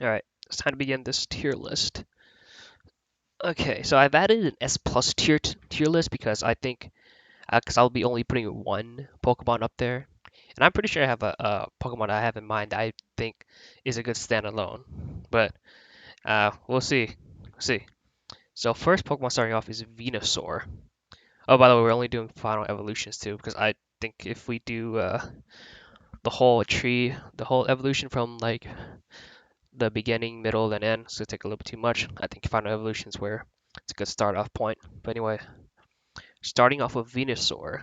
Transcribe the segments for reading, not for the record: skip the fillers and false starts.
All right, it's time to begin this tier list. Okay, so I've added an S plus tier list because I think because I'll be only putting one Pokemon up there, and I'm pretty sure I have a Pokemon I have in mind that I think is a good standalone. But we'll see. We'll see. So first Pokemon starting off is Venusaur. Oh, by the way, we're only doing final evolutions too because I think if we do the whole tree, the whole evolution from like the beginning, middle, and end, it's gonna take a little bit too much. I think final evolution is where it's a good start off point. But anyway, starting off with Venusaur.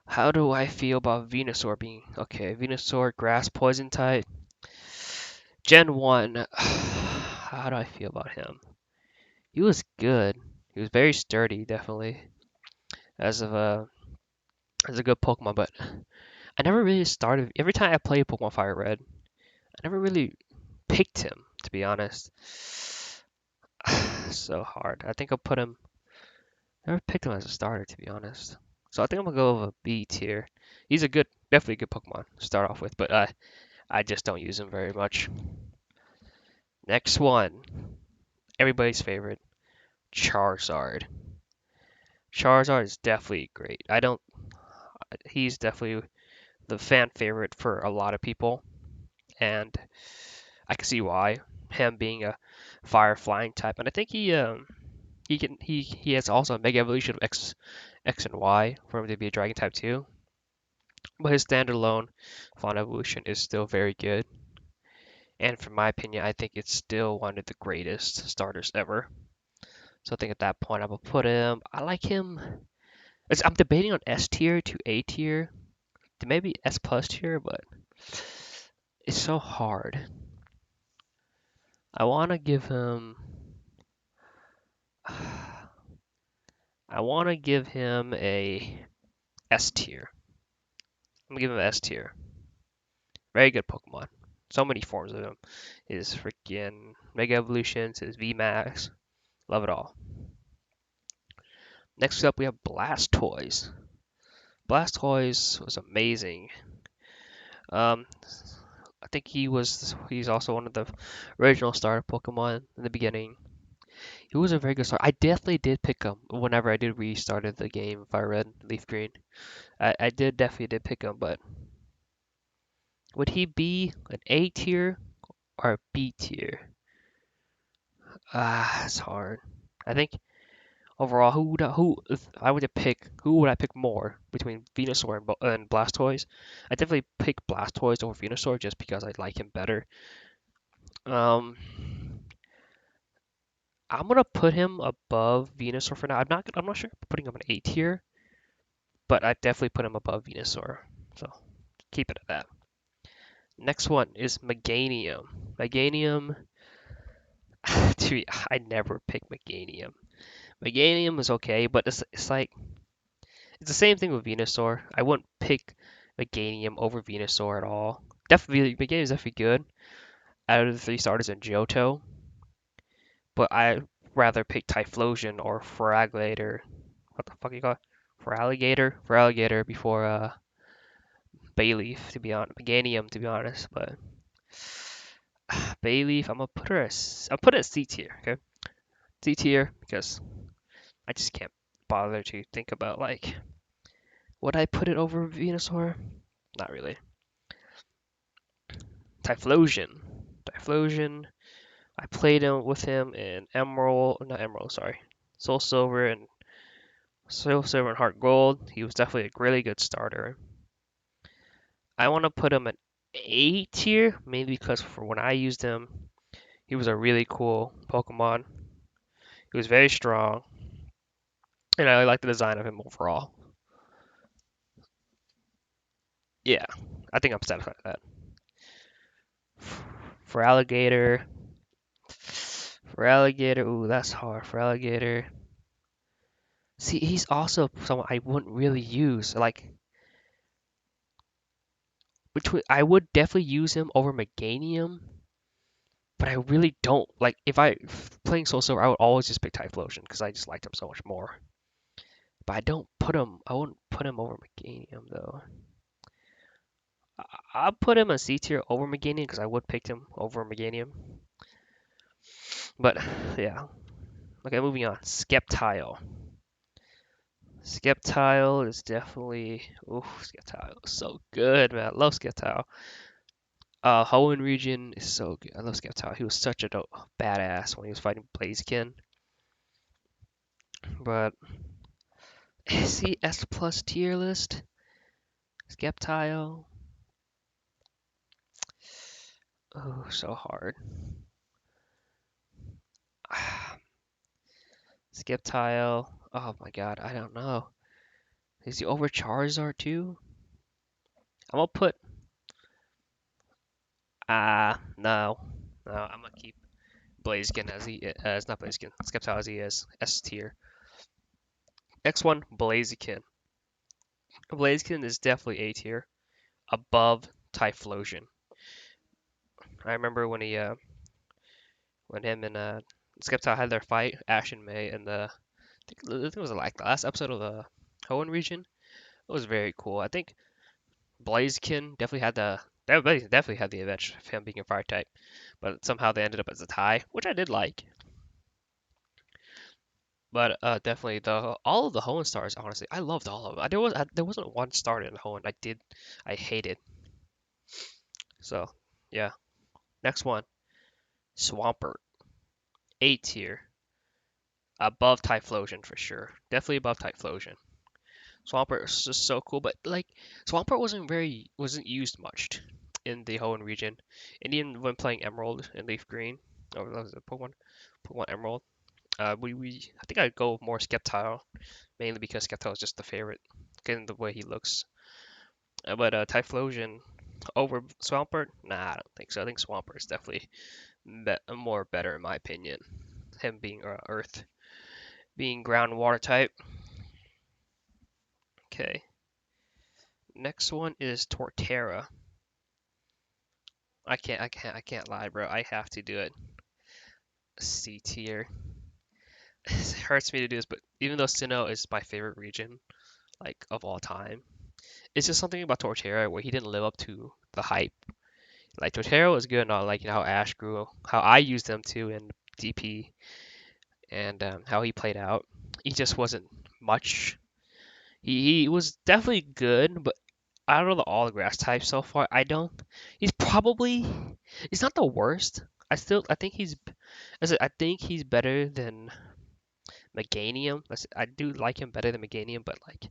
How do I feel about Venusaur being okay? Venusaur, grass, poison type. Gen 1. How do I feel about him? He was good. He was very sturdy, definitely, as of a as a good Pokemon, but I never really started. Every time I played Pokemon Fire Red, I never really picked him, to be honest. So hard. I think I'll put him. Never picked him as a starter, to be honest. So I think I'm gonna go with a B tier. He's a good, definitely a good Pokemon to start off with, but I just don't use him very much. Next one, everybody's favorite, Charizard. Charizard is definitely great. I don't. He's definitely the fan favorite for a lot of people, and I can see why. Him being a fire flying type, and I think he has also a mega evolution of X and Y for him to be a dragon type too. But his standalone Fawn evolution is still very good. And from my opinion, I think it's still one of the greatest starters ever. So I think at that point I will put him. I like him. I'm debating on S tier to A tier to maybe S plus tier, but it's so hard. I want to give him. I want to give him a S tier. I'm gonna give him an S tier. Very good Pokemon. So many forms of him. His freaking Mega Evolutions, his VMAX. Love it all. Next up, we have Blastoise. Blastoise was amazing. Um, I think he's also one of the original starter Pokemon in the beginning. He was a very good starter. I definitely did pick him whenever I did restarted the game Fire Red, Leaf Green. I definitely did pick him, but would he be an A tier or a B tier? It's hard. I think overall, who if I were to pick, who would I pick more between Venusaur and Blastoise? I definitely pick Blastoise over Venusaur just because I like him better. Um, I'm gonna put him above Venusaur for now. I'm not sure if putting him an A tier, but I definitely put him above Venusaur. So keep it at that. Next one is Meganium. Meganium, I never pick Meganium. Meganium is okay, but it's like it's the same thing with Venusaur. I wouldn't pick Meganium over Venusaur at all. Definitely, Meganium is definitely good out of the three starters in Johto, but I rather pick Typhlosion or Feraligatr. What the fuck you call it? Feraligatr before Bayleaf, to be honest. Meganium, to be honest, but Bayleaf, I'll put it as C tier, okay? C tier because I just can't bother to think about like would I put it over Venusaur? Not really. Typhlosion. Typhlosion. I played him with him in Emerald, not Emerald, sorry, Soul Silver and Heart Gold. He was definitely a really good starter. I want to put him at A tier, mainly because for when I used him, he was a really cool Pokemon. He was very strong, and I like the design of him overall. Yeah, I think I'm satisfied with that. For Alligator, ooh, that's hard. For Alligator, see, he's also someone I wouldn't really use. Like, I would definitely use him over Meganium, but I really don't. Like, if I playing Soul Silver, I would always just pick Typhlosion because I just liked him so much more. But I wouldn't put him over Meganium though. I'll put him a C tier over Meganium because I would pick him over Meganium. But yeah. Okay, moving on. Skeptile. Skeptile is definitely. Ooh, Skeptile is so good, man. I love Skeptile. Hoenn region is so good. I love Skeptile. He was such a badass when he was fighting Blaziken. But see S plus tier list. Skeptile. Oh, so hard. Skeptile. Oh my god, I don't know. Is he over Charizard too? I'm gonna put. No. No, I'm gonna keep Blaziken as he as not Blaziken. Skeptile as he is. S tier. Next one, Blaziken. Blaziken is definitely A tier, above Typhlosion. I remember when when him and Skeptile had their fight, Ash and May, and I think it was like the last episode of the Hoenn region. It was very cool. I think Blaziken definitely had the advantage of him being a fire type, but somehow they ended up as a tie, which I did like. But definitely the all of the Hoenn stars, honestly, I loved all of them. There wasn't one star in Hoenn I hated. So yeah, next one, Swampert, A tier, above Typhlosion for sure, definitely above Typhlosion. Swampert was just so cool, but like Swampert wasn't used much in the Hoenn region, and even when playing Emerald and Leaf Green, or that was a Pokemon Emerald. I think I'd go more Skeptile, mainly because Skeptile is just the favorite, given the way he looks. But Typhlosion over Swampert? Nah, I don't think so. I think Swampert is definitely more better in my opinion. Him being Earth, being ground and water type. Okay. Next one is Torterra. I can't lie, bro. I have to do it. C tier. It hurts me to do this, but even though Sinnoh is my favorite region, like of all time, it's just something about Torterra where he didn't live up to the hype. Like Torterra was good, not like how Ash grew, how I used them too in DP, and how he played out. He just wasn't much. He was definitely good, but out of all the grass types so far, I don't. He's probably he's not the worst. I think I think he's better than Meganium. I do like him better than Meganium, but like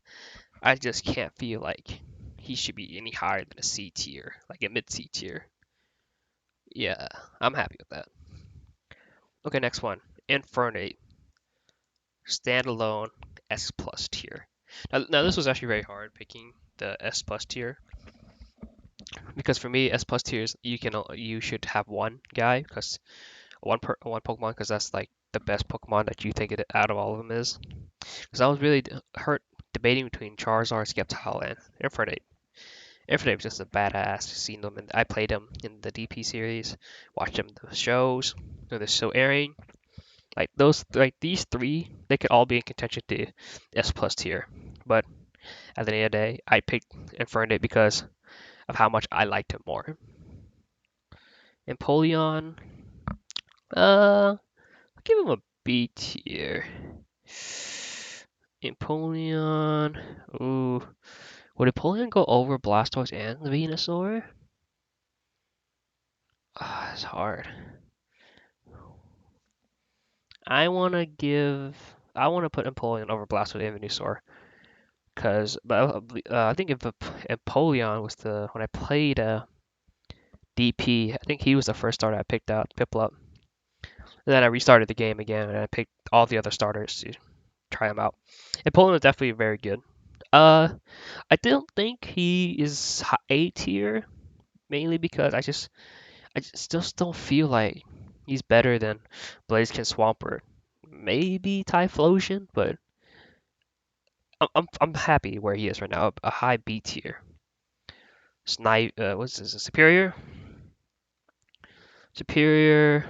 I just can't feel like he should be any higher than a C tier, like a mid C tier. Yeah, I'm happy with that. Okay, next one. Infernape. Standalone S plus tier. Now this was actually very hard picking the S plus tier because for me S plus tiers you should have one guy because one Pokemon because that's like the best Pokemon that you think it out of all of them is. Because I was really hurt debating between Charizard, Sceptile, and Infernape. Infernape's just a badass. Seen them, and I played him in the DP series, watched him in the shows, when they're still airing. Like these three, they could all be in contention to S plus tier. But at the end of the day, I picked Infernape because of how much I liked him more. Empoleon, I'll give him a B tier. Empoleon, ooh, would Empoleon go over Blastoise and Venusaur? Ah, it's hard. I wanna put Empoleon over Blastoise and Venusaur. I think if Empoleon was when I played DP, I think he was the first starter I picked out, Piplup. And then I restarted the game again and I picked all the other starters to try them out. Empoleon is definitely very good. Uh, I don't think he is A tier, mainly because I just don't feel like he's better than Blaziken Swampert. Maybe Typhlosion, but I'm happy where he is right now. A high B tier. What's this? A Superior? Superior.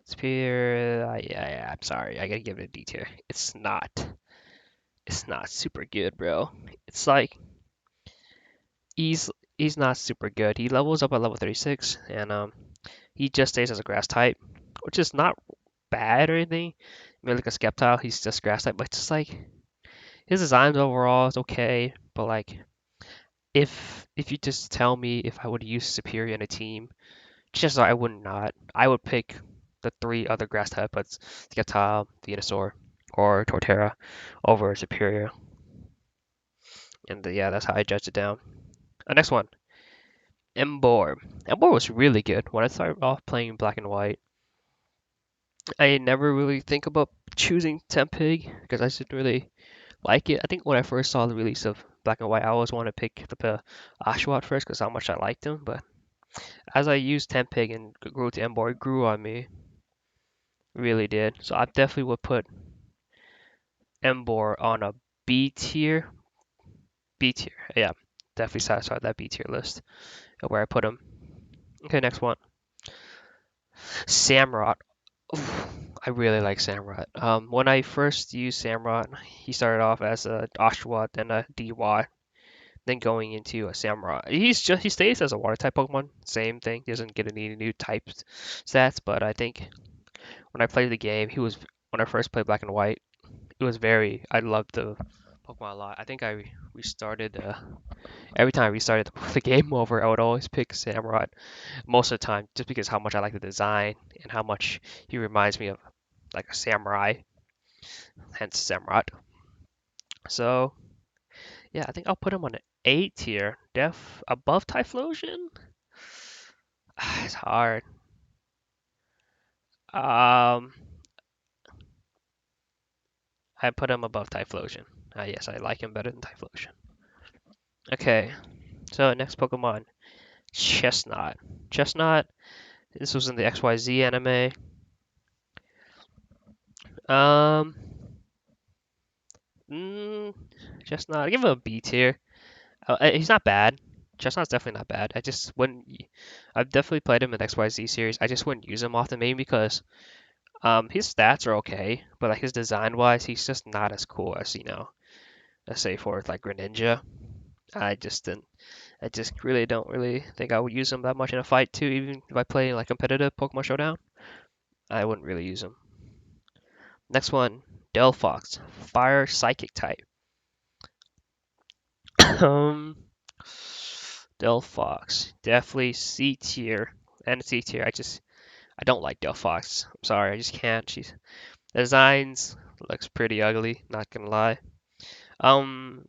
Superior. Yeah, I'm sorry. I gotta give it a D tier. It's not. It's not super good, bro. It's like He's he's not super good. He levels up at level 36, and he just stays as a grass type, which is not bad or anything. Maybe like a Skeptile, he's just grass type, but it's just like his designs overall is okay. But like if you just tell me if I would use Superior in a team, just I would not. I would pick the three other grass types, Skeptile, Venusaur, or Torterra over Superior. And yeah, that's how I judged it down. Next one, Emboar. Emboar was really good when I started off playing Black and White. I never really think about choosing Tempig because I just didn't really like it. I think when I first saw the release of Black and White, I always wanted to pick the Oshawott first because how much I liked him. But as I used Tempig and grew to Emboar, it grew on me. Really did. So I definitely would put Emboar on a B tier. B tier. Yeah, definitely satisfied that B tier list of where I put him. Okay, next one. Samurott. I really like Samurott. When I first used Samurott, he started off as a Oshawott, then a DY, then going into a Samurott. He stays as a water type Pokemon. Same thing. He doesn't get any new type stats, but I think when I played the game, when I first played Black and White, I loved the Pokemon a lot. I think I restarted every time I restarted the game over, I would always pick Samurott most of the time, just because how much I like the design and how much he reminds me of like a samurai, hence Samurott. So yeah, I think I'll put him on an A tier. Def above Typhlosion? It's hard. Um, I put him above Typhlosion. Yes, I like him better than Typhlosion. Okay, so next Pokemon, Chestnut. Chestnut. This was in the XYZ anime. Um, mm, Chestnut. I give him a B tier. He's not bad. Chestnut's definitely not bad. I just wouldn't. I've definitely played him in XYZ series. I just wouldn't use him often, maybe because his stats are okay, but like his design wise, he's just not as cool as let's say for like Greninja. I just didn't. I just really don't really think I would use him that much in a fight too. Even if I play like competitive Pokemon Showdown, I wouldn't really use him. Next one, Delphox, Fire Psychic type. um, Delphox, definitely C tier and C tier. I don't like Delphox. I'm sorry, I just can't. She's designs looks pretty ugly. Not gonna lie. Um,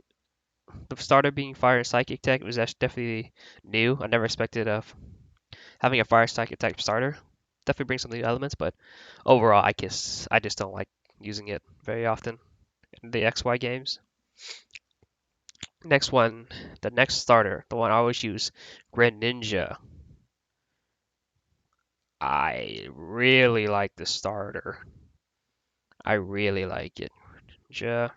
the starter being Fire Psychic Tech was actually definitely new. I never expected of having a Fire Psychic type starter. Definitely brings some new elements, but overall, I guess I just don't like using it very often in the XY games. Next one, the next starter, the one I always use, Greninja. I really like the starter. I really like it. Greninja.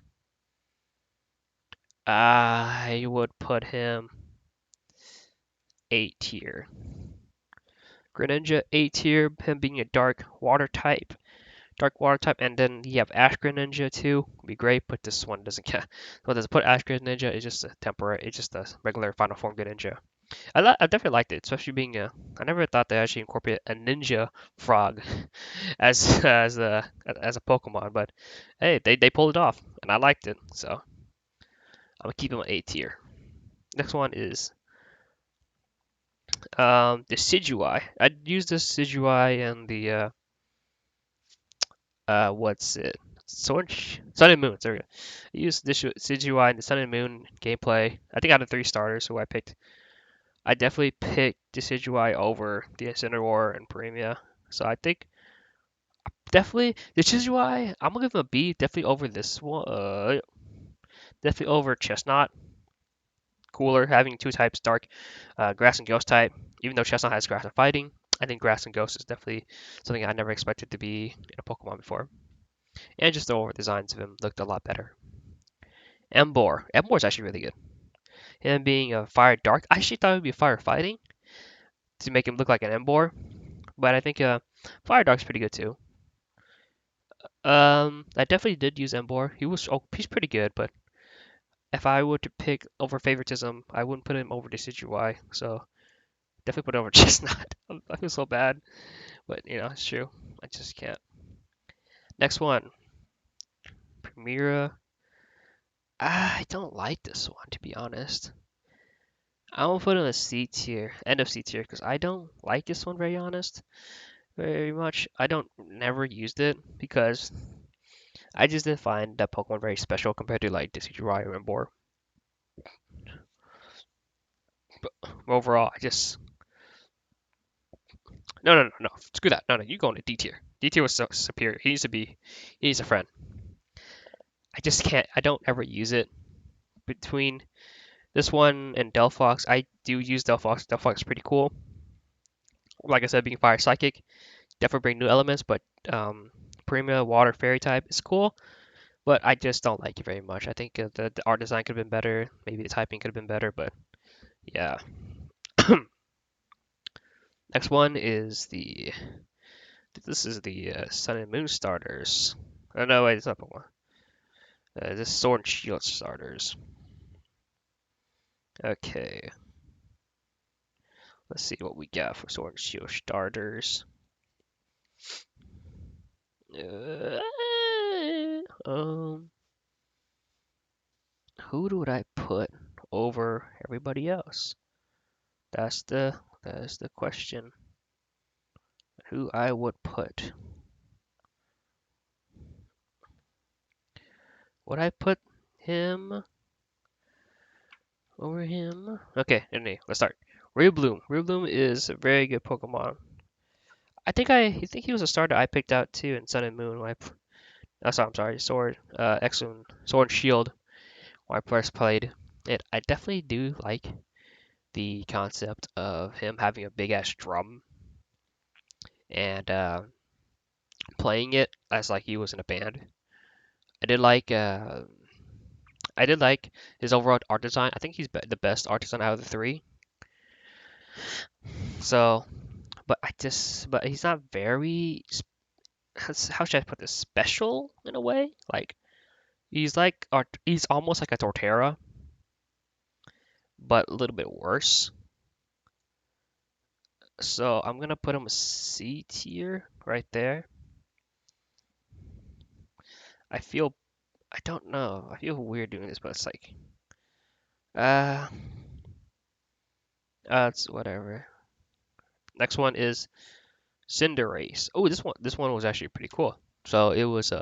I would put him A tier. Greninja A tier, him being a dark water type, and then you have Ash Greninja too. Would be great, but this one doesn't count. What does it put Ash Greninja? It's just a temporary. It's just a regular Final Form Greninja. I definitely liked it, especially being a. I never thought they actually incorporate a ninja frog as a Pokemon, but hey, they pulled it off, and I liked it. So I'm gonna keep him A tier. Next one is the Decidueye. I'd use the Decidueye and the what's it? Sun and Moon. There we go. I used this Decidueye in the Sun and Moon gameplay. I think out of three starters who I picked, I definitely picked Decidueye over the Incineroar and Premia. So I think definitely Decidueye. I'm gonna give him a B. Definitely over this one. Definitely over Chestnut. Cooler having two types, dark, grass and ghost type. Even though Chestnut has grass and fighting, I think grass and ghost is definitely something I never expected to be in a Pokemon before. And just the overall designs of him looked a lot better. Emboar. Emboar is actually really good. Him being a fire dark, I actually thought it would be fire fighting to make him look like an Emboar, but I think fire dark's pretty good too. I definitely did use Emboar. He's pretty good, but if I were to pick over favoritism, I wouldn't put him over Decidueye. So definitely put over Chestnut. I feel so bad, but it's true. I just can't. Next one, Primera. I don't like this one, to be honest. I'm gonna put it in a C tier, end of C tier, because I don't like this one, very much. I don't never used it because I just didn't find that Pokemon very special compared to like Decidueye or Emboar. But overall, I just no, screw that. No, you go into D tier. D tier was so superior. He needs a friend. I just can't. I don't ever use it. Between this one and Delphox, I do use Delphox. Delphox is pretty cool. Like I said, being Fire Psychic, definitely bring new elements, but Prima Water Fairy type is cool, but I just don't like it very much. I think the art design could have been better. Maybe the typing could have been better, but yeah. Next one is this is the Sun and Moon starters. Oh no, wait, it's not Pokemon. This is Sword and Shield starters. Okay, let's see what we got for Sword and Shield starters. Um, who would I put over everybody else? That is the question. Who I would put? Would I put him over him? Okay, anyway, let's start. Rillaboom. Rillaboom is a very good Pokemon. I think he was a starter I picked out too in Sun and Moon. I'm sorry, Sword, Sword and Shield. When I first played it, I definitely do like the concept of him having a big ass drum and playing it as like he was in a band. I did like uh, I did like his overall art design. I think he's the best art design out of the three. So, but he's not very. How should I put this? Special in a way. Like he's almost like a Torterra, but a little bit worse. So I'm gonna put him a C tier right there. I feel I don't know. I feel weird doing this, but it's like uh, it's whatever. Next one is Cinderace. Oh, this one was actually pretty cool. So it's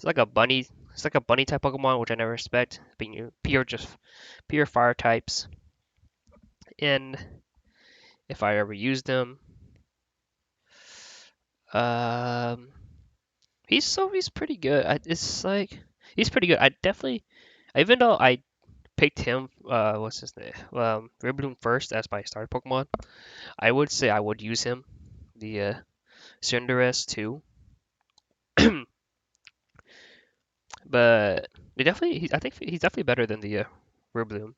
like a bunny. It's like a bunny type Pokemon, which I never expect. Being pure fire types. And if I ever use them, um, he's pretty good. It's like he's pretty good. I definitely, even though I picked him, what's his name, Riboom first as my starter Pokemon, I would say I would use him, the Cinderace too. But I think he's definitely better than the Riboom.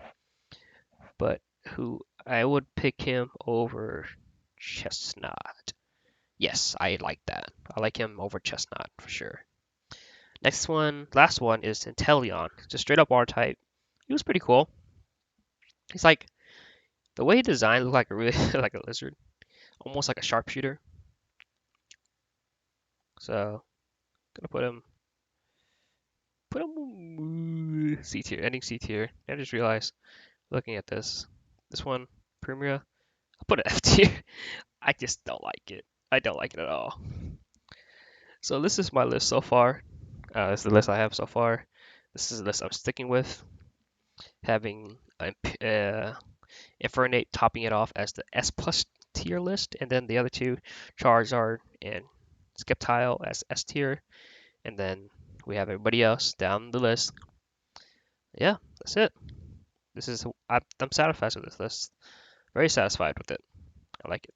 But who I would pick him over Chestnut. Yes, I like that. I like him over Chestnut for sure. Last one is Inteleon. Just straight up R type. He was pretty cool. He's like the way he designed looked like a really like a lizard, almost like a sharpshooter. So gonna put him C tier, ending C tier. I just realized looking at this one Primera, I'll put it F tier. I just don't like it. I don't like it at all. So this is my list so far. This is the list I have so far. This is the list I'm sticking with, having Infernape topping it off as the S plus tier list, and then the other two, Charizard and Sceptile as S tier, and then we have everybody else down the list. Yeah, that's it. I'm satisfied with this list. Very satisfied with it. I like it.